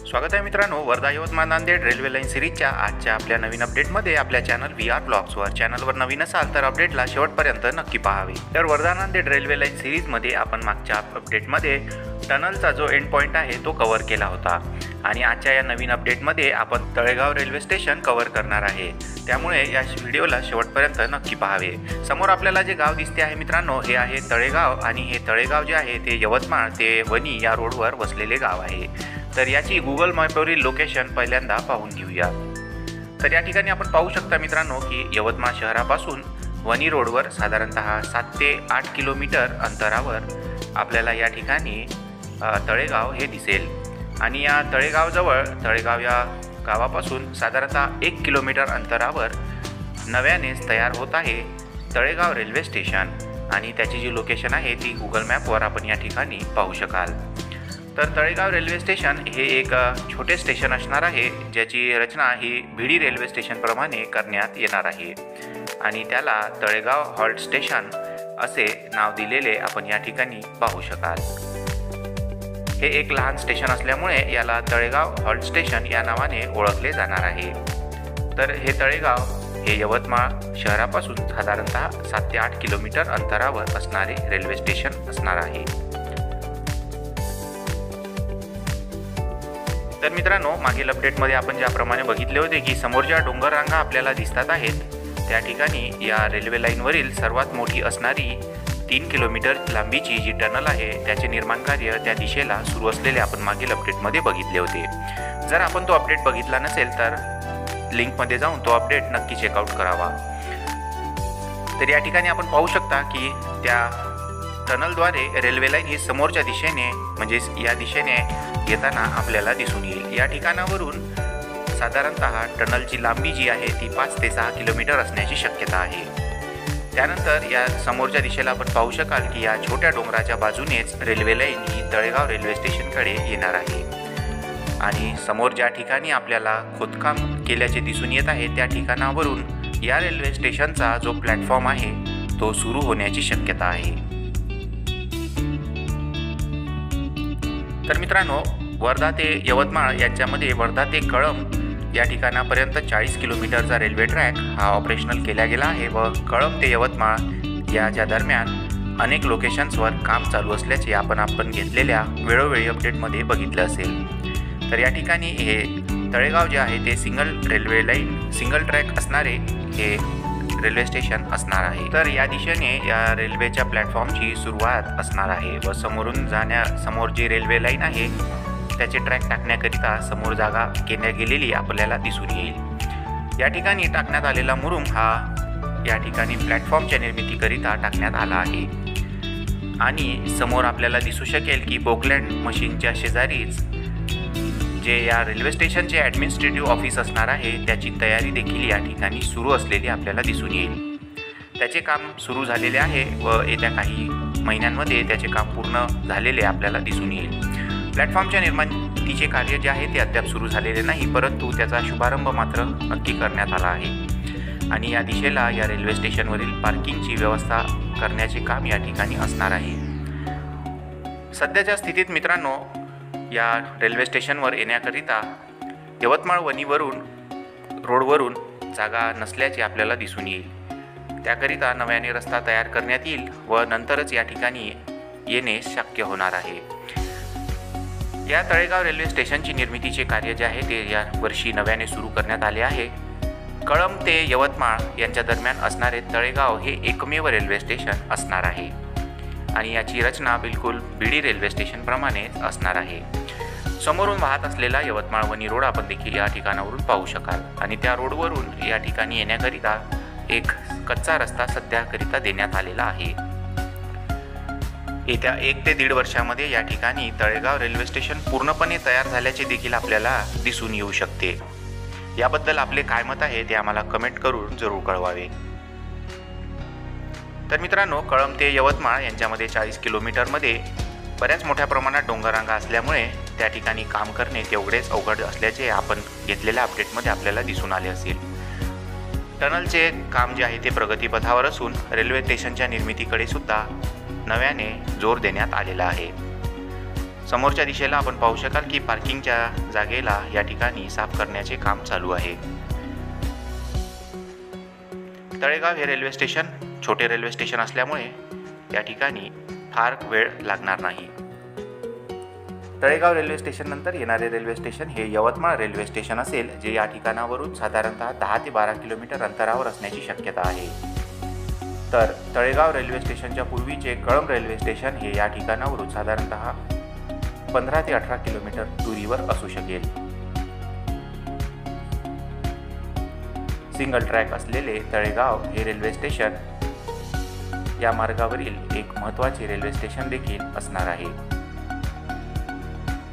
स्वागत आहे मित्रांनो, वर्धा यवतमाळ नांदेड रेल्वे लाईन सिरीजच्या आजच्या आपल्या नवीन अपडेटमध्ये आपल्या चॅनल VR ब्लॉग्सवर. चॅनलवर नवीन असाल तर अपडेटला शेवटपर्यंत नक्की पाहावे. तर वर्धा नांदेड रेल्वे लाईन सिरीजमध्ये आपण मागच्या अपडेटमध्ये टनलचा जो एंड पॉईंट आहे तो कव्हर केला होता आणि आजच्या या नवीन अपडेटमध्ये आपण तळेगाव रेल्वे स्टेशन कव्हर करणार आहे. त्यामुळे या व्हिडिओला शेवटपर्यंत नक्की पाहावे. समोर आपल्याला जे गाव दिसते आहे मित्रांनो, हे आहे तळेगाव आणि हे तळेगाव जे आहे ते यवतमाळ ते वणी या रोडवर वसलेले गाव आहे. तर याची गुगल मॅपवरील लोकेशन पहिल्यांदा पाहून घेऊया. तर या ठिकाणी आपण पाहू शकता मित्रांनो की यवतमाळ शहरापासून वणी रोडवर साधारणतः 7 ते 8 किलोमीटर अंतरावर आपल्याला या ठिकाणी तळेगाव हे दिसेल. आणि या तळेगाव या गावापासून साधारणतः 1 किलोमीटर अंतरावर नव्यानेच तयार होत आहे तळेगाव रेल्वे स्टेशन आणि त्याची जी लोकेशन आहे ती गुगल मॅपवर आपण या ठिकाणी पाहू शकाल. तर तळेगाव रेल्वे स्टेशन हे एक छोटे स्टेशन असणार आहे, ज्याची रचना ही भिडी रेल्वे स्टेशनप्रमाणे करण्यात येणार आहे आणि त्याला तळेगाव हॉल्ट स्टेशन असे नाव दिलेले आपण या ठिकाणी पाहू शकाल. हे एक लहान स्टेशन असल्यामुळे याला तळेगाव हॉल्ट स्टेशन या नावाने ओळखले जाणार आहे. तर हे तळेगाव हे यवतमाळ शहरापासून साधारणतः 7 ते 8 किलोमीटर अंतरावर असणारे रेल्वे स्टेशन असणार आहे. तर मित्रांनो, मागील अपडेटमध्ये आपण ज्याप्रमाणे बघितले होते की समोर ज्या डोंगर रांगा आपल्याला दिसतात आहेत त्या ठिकाणी या रेल्वे लाईनवरील सर्वात मोठी असणारी 3 किलोमीटर लांबीची जी टनल आहे त्याचे निर्माण कार्य त्या दिशेला सुरू असलेले आपण मागील अपडेटमध्ये बघितले होते. जर आपण तो अपडेट बघितला नसेल तर लिंकमध्ये जाऊन तो अपडेट नक्की चेकआउट करावा. तर या ठिकाणी आपण पाहू शकता की त्या टनलद्वारे रेल्वे लाईन ही समोरच्या दिशेने म्हणजेच या दिशेने येताना आपल्याला दिसून येईल. या ठिकाणावरून साधारणतः टनलची लांबी जी आहे ती 5 ते 6 किलोमीटर असण्याची शक्यता आहे. त्यानंतर या समोरच्या दिशेला आपण पाहू शकाल की या छोट्या डोंगराच्या बाजूनेच रेल्वे लाईन ही तळेगाव रेल्वे स्टेशनकडे येणार आहे आणि समोर ज्या ठिकाणी आपल्याला खोदकाम केल्याचे दिसून येत आहे त्या ठिकाणावरून या रेल्वे स्टेशनचा जो प्लॅटफॉर्म आहे तो सुरू होण्याची शक्यता आहे. तर मित्रांनो, वर्धा ते यवतमाळ यांच्यामध्ये वर्धा ते कळंब या ठिकाणापर्यंत 40 किलोमीटरचा रेल्वे ट्रॅक हा ऑपरेशनल केला गेला आहे व कळंब ते यवतमाळ याच्या दरम्यान अनेक लोकेशन्सवर काम चालू असल्याचे आपण घेतलेल्या वेळोवेळी अपडेटमध्ये बघितलं असेल. तर या ठिकाणी हे तळेगाव जे आहे ते सिंगल ट्रॅक असणारे हे रेल्वे स्टेशन असणार आहे. तर या दिशेने या रेल्वेच्या प्लॅटफॉर्मची सुरुवात असणार आहे व समोर जी रेल्वे लाईन आहे त्याचे ट्रॅक टाकण्याकरिता समोर जागा घेण्यात गेलेली आपल्याला दिसून येईल. या ठिकाणी टाकण्यात आलेला मुरुम हा या ठिकाणी प्लॅटफॉर्मच्या निर्मितीकरिता टाकण्यात आला आहे आणि समोर आपल्याला दिसू शकेल की बोगलँड मशीनच्या शेजारीच जे या रेल्वे स्टेशनचे ॲडमिनिस्ट्रेटिव्ह ऑफिस असणार आहे त्याची तयारी देखील या ठिकाणी सुरू असलेली आपल्याला दिसून येईल. त्याचे काम सुरू झालेले आहे व येत्या काही महिन्यांमध्ये त्याचे काम पूर्ण झालेले आपल्याला दिसून येईल. प्लॅटफॉर्मच्या निर्मितीचे कार्य जे आहे ते अद्याप सुरू झालेले नाही, परंतु त्याचा शुभारंभ मात्र नक्की करण्यात आला आहे आणि या दिशेला या रेल्वे स्टेशनवरील पार्किंगची व्यवस्था करण्याचे काम या ठिकाणी असणार आहे. सध्याच्या स्थितीत मित्रांनो, या रेल्वे स्टेशनवर येण्याकरिता यवतमाळ वणीवरून रोडवरून जागा नसल्याचे आपल्याला दिसून येईल. त्याकरिता नव्याने रस्ता तयार करण्यात येईल व नंतरच या ठिकाणी येणे शक्य होणार आहे. या तळेगाव रेल्वे स्टेशनची निर्मितीचे कार्य जे आहे ते या वर्षी नव्याने सुरू करण्यात आले आहे. कळंब ते यवतमाळ यांच्या दरम्यान असणारे तळेगाव हे एकमेव रेल्वे स्टेशन असणार आहे आणि याची रचना बिलकुल भिडी रेल्वे स्टेशनप्रमाणेच असणार आहे. समोरून वाहत असलेला यवतमाळ वणी रोड आपण देखील या ठिकाणावरून पाहू शकाल आणि त्या रोडवरून या ठिकाणी येण्याकरिता एक कच्चा रस्ता सध्याकरिता देण्यात आलेला आहे. येत्या 1 ते 1.5 वर्षामध्ये या ठिकाणी तळेगाव रेल्वे स्टेशन पूर्णपणे तयार झाल्याचे देखील आपल्याला दिसून येऊ शकते. याबद्दल आपले काय मत आहे ते आम्हाला कमेंट करून जरूर कळवावे. तर मित्रांनो, कळंब ते यवतमाळ यांच्यामध्ये 40 किलोमीटरमध्ये बऱ्याच मोठ्या प्रमाणात डोंगररांगा असल्यामुळे त्या ठिकाणी काम करणे तेवढेच अवघड असल्याचे आपण घेतलेल्या अपडेटमध्ये आपल्याला दिसून आले असेल. टनलचे काम जे आहे ते प्रगतीपथावर असून रेल्वे स्टेशनच्या निर्मितीकडे सुद्धा नव्याने जोर देण्यात आलेला आहे. समोरच्या दिशेला आपण पाहू शकाल की पार्किंगच्या जागेला या ठिकाणी साफ करण्याचे काम चालू आहे। तळेगाव हे रेल्वे स्टेशन छोटे रेल्वे स्टेशन असल्यामुळे या ठिकाणी फार वेळ लागणार नाही। तळेगाव रेल्वे स्टेशन नंतर येणारे रेल्वे स्टेशन हे यवतमाळ रेल्वे स्टेशन असेल, जे या ठिकाणावरून साधारणतः 10 ते 12 किलोमीटर अंतरावर असण्याची शक्यता आहे। तर तळेगाव रेल्वे स्टेशनच्या पूर्वीचे कळंब रेल्वे स्टेशन हे या ठिकाणावरून साधारणतः 15 ते 18 किलोमीटर दुरीवर असू शकेल। सिंगल ट्रॅक असलेले तळेगाव हे रेल्वे स्टेशन या मार्गावरील एक महत्त्वाचे रेल्वे स्टेशन देखील असणार आहे।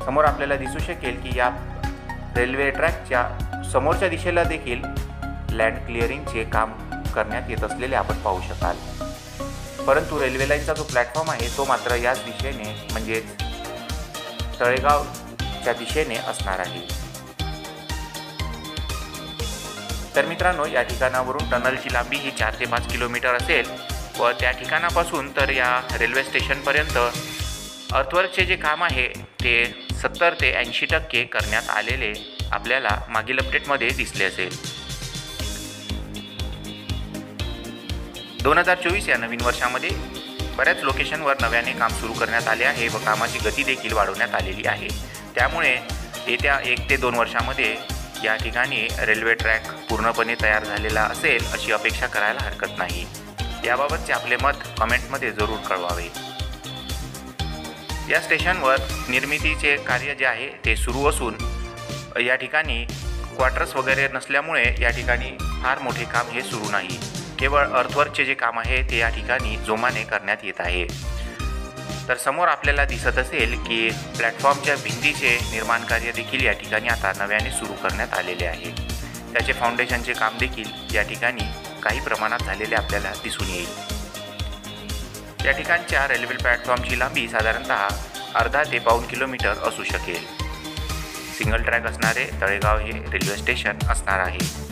समोर आपल्याला दिसू शकेल की या रेल्वे ट्रॅकच्या समोरच्या दिशेला देखील लँड क्लिअरिंगचे काम करण्यात येत असलेले आपण पाहू शकाल, परंतु रेल्वे लाईनचा जो प्लॅटफॉर्म आहे तो मात्र याच दिशेने म्हणजेच तळेगावच्या दिशेने असणार आहे। तर मित्रांनो, या ठिकाणावरून टनलची लांबी ही 4 ते 5 किलोमीटर असेल व त्या ठिकाणापासून तर या रेल्वे स्टेशनपर्यंत अर्थवर्कचे जे काम आहे ते 70 ते 80% करण्यात आलेले आपल्याला मागील अपडेटमध्ये दिसले असेल। 2024 या नवीन वर्षामध्ये बऱ्याच लोकेशनवर नव्याने काम सुरू करण्यात आले आहे व कामाची गती देखील वाढवण्यात आलेली आहे। त्यामुळे येत्या 1 ते 2 वर्षामध्ये या ठिकाणी रेल्वे ट्रॅक पूर्णपणे तयार झालेला असेल अशी अपेक्षा करायला हरकत नाही। याबाबतचे आपले मत कमेंटमध्ये जरूर कळवावे। या स्टेशनवर निर्मितीचे कार्य जे आहे ते सुरू असून या ठिकाणी क्वार्टर्स वगैरे नसल्यामुळे या ठिकाणी फार मोठे काम हे सुरू नाही, केवळ अर्थवर्कचे जे काम आहे ते या ठिकाणी जोमाने करण्यात येत आहे। तर समोर आपल्याला दिसत असेल की प्लॅटफॉर्मच्या भिंतीचे निर्माण कार्य देखील या ठिकाणी आता नव्याने सुरू करण्यात आलेले आहे। त्याचे फाउंडेशनचे काम देखील या ठिकाणी काही प्रमाणात झालेले आपल्याला दिसून येईल। या ठिकाणच्या रेल्वे प्लॅटफॉर्मची लांबी साधारणतः अर्धा ते पाऊण किलोमीटर असू शकेल। सिंगल ट्रॅक असणारे तळेगाव हे रेल्वे स्टेशन असणार आहे।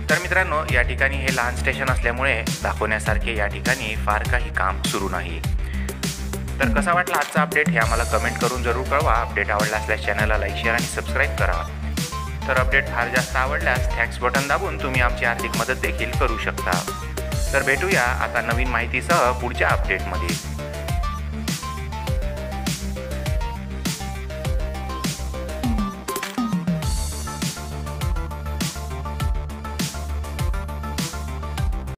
तर मित्रांनो, या ठिकाणी हे लहान स्टेशन असल्यामुळे दाखवण्यासारखे या ठिकाणी फार काही काम सुरू नाही। तर कसा वाटला आजचा अपडेट हे आम्हाला कमेंट करून जरूर कळवा। अपडेट आवडला असल्यास चॅनलला लाईक, शेअर आणि सबस्क्राईब करा। तर अपडेट फार जास्त आवडल्यास थँक्स बटन दाबून तुम्ही आमची आर्थिक मदत देखील करू शकता। तर भेटूया आता नवीन माहितीसह पुढच्या अपडेटमध्ये।